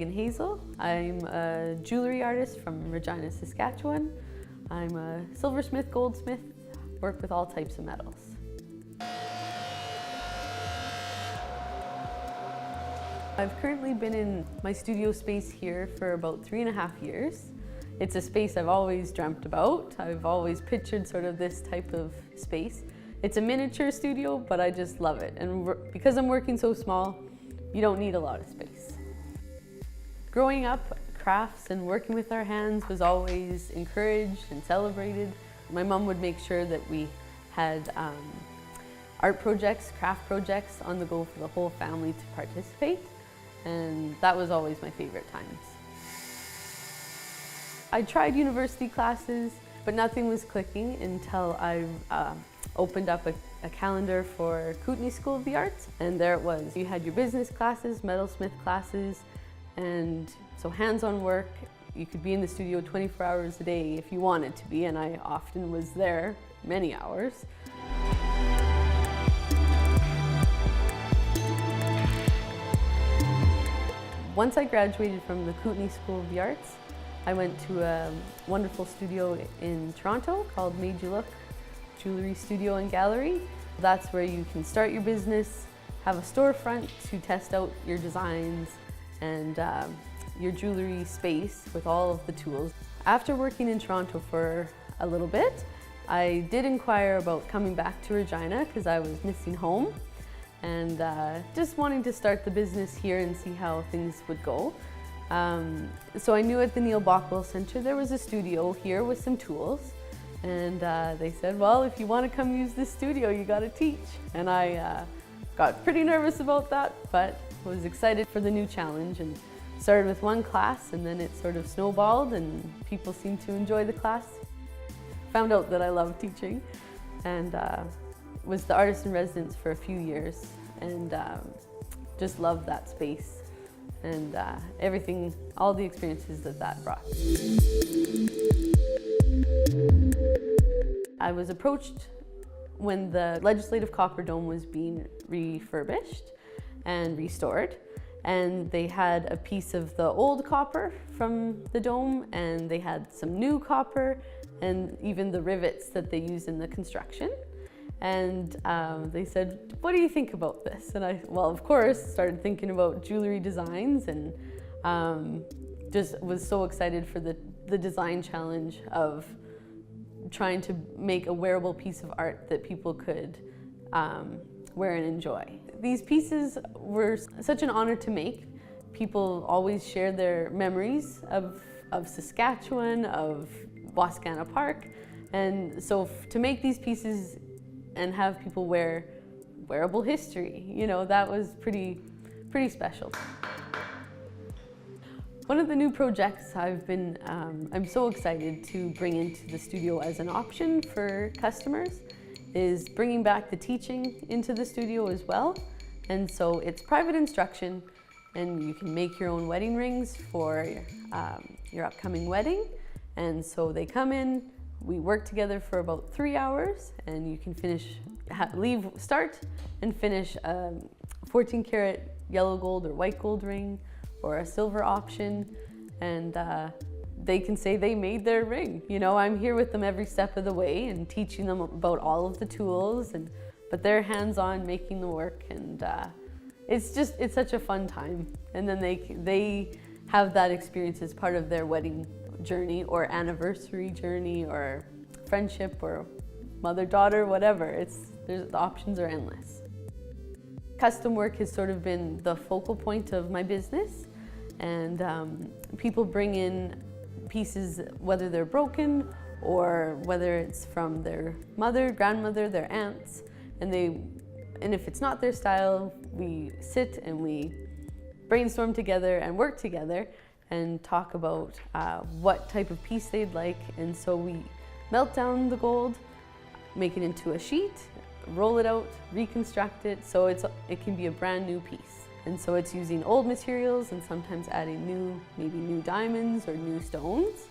I'm Hazel. I'm a jewelry artist from Regina, Saskatchewan. I'm a silversmith, goldsmith, work with all types of metals. I've currently been in my studio space here for about 3.5 years. It's a space I've always dreamt about. I've always pictured sort of this type of space. It's a miniature studio, but I just love it. And because I'm working so small, you don't need a lot of space. Growing up, crafts and working with our hands was always encouraged and celebrated. My mom would make sure that we had art projects, craft projects on the go for the whole family to participate, and that was always my favorite times. I tried university classes, but nothing was clicking until I opened up a calendar for Kootenay School of the Arts, and there it was. You had your business classes, metalsmith classes, and so hands-on work. You could be in the studio 24 hours a day if you wanted to be, and I often was there many hours. Once I graduated from the Kootenay School of the Arts, I went to a wonderful studio in Toronto called Made You Look Jewellery Studio and Gallery. That's where you can start your business, have a storefront to test out your designs, and your jewelry space with all of the tools. After working in Toronto for a little bit, I did inquire about coming back to Regina because I was missing home and just wanting to start the business here and see how things would go. So I knew at the Neil Bockwell Centre there was a studio here with some tools, and they said, well, if you want to come use this studio, you got to teach. And I got pretty nervous about that, but was excited for the new challenge and started with one class, and then it sort of snowballed and people seemed to enjoy the class. Found out that I love teaching and was the artist in residence for a few years, and just loved that space and everything, all the experiences that brought. I was approached when the Legislative Copper Dome was being refurbished and restored, and they had a piece of the old copper from the dome, and they had some new copper and even the rivets that they use in the construction. And they said, what do you think about this? And I, well, of course, started thinking about jewelry designs, and just was so excited for the design challenge of trying to make a wearable piece of art that people could wear and enjoy. These pieces were such an honor to make. People always share their memories of Saskatchewan, of Wascana Park, and so to make these pieces and have people wear wearable history, you know, that was pretty special. One of the new projects I'm so excited to bring into the studio as an option for customers is bringing back the teaching into the studio as well. And so it's private instruction, and you can make your own wedding rings for your upcoming wedding. And so they come in, we work together for about 3 hours, and you can start and finish a 14 karat yellow gold or white gold ring or a silver option, and they can say they made their ring. You know, I'm here with them every step of the way and teaching them about all of the tools, but they're hands-on making the work, and it's such a fun time. And then they have that experience as part of their wedding journey or anniversary journey or friendship or mother-daughter, whatever. The options are endless. Custom work has sort of been the focal point of my business, and people bring in pieces, whether they're broken or whether it's from their mother, grandmother, their aunts, and if it's not their style, we sit and we brainstorm together and work together and talk about what type of piece they'd like. And so we melt down the gold, make it into a sheet, roll it out, reconstruct it, so it can be a brand new piece. And so it's using old materials and sometimes adding maybe new diamonds or new stones,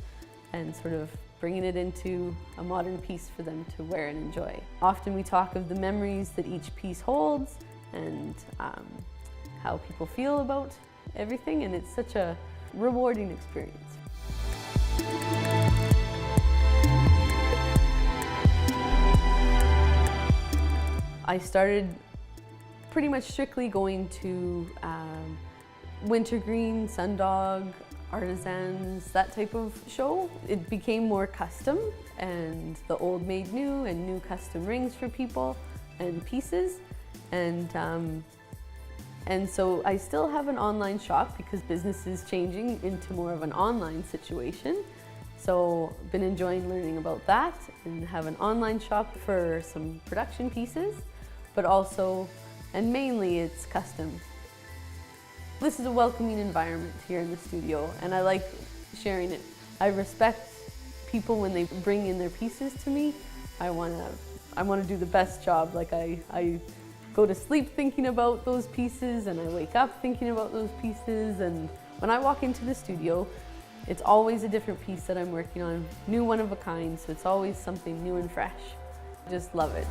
and sort of bringing it into a modern piece for them to wear and enjoy. Often we talk of the memories that each piece holds and how people feel about everything, and it's such a rewarding experience. I started pretty much strictly going to Wintergreen, Sundog, Artisans, that type of show. It became more custom, and the old made new and new custom rings for people and pieces. And so I still have an online shop because business is changing into more of an online situation. So I've been enjoying learning about that and have an online shop for some production pieces, but also, and mainly, it's custom. This is a welcoming environment here in the studio, and I like sharing it. I respect people when they bring in their pieces to me. I want to do the best job. Like I go to sleep thinking about those pieces, and I wake up thinking about those pieces. And when I walk into the studio, it's always a different piece that I'm working on, new, one of a kind. So it's always something new and fresh. I just love it.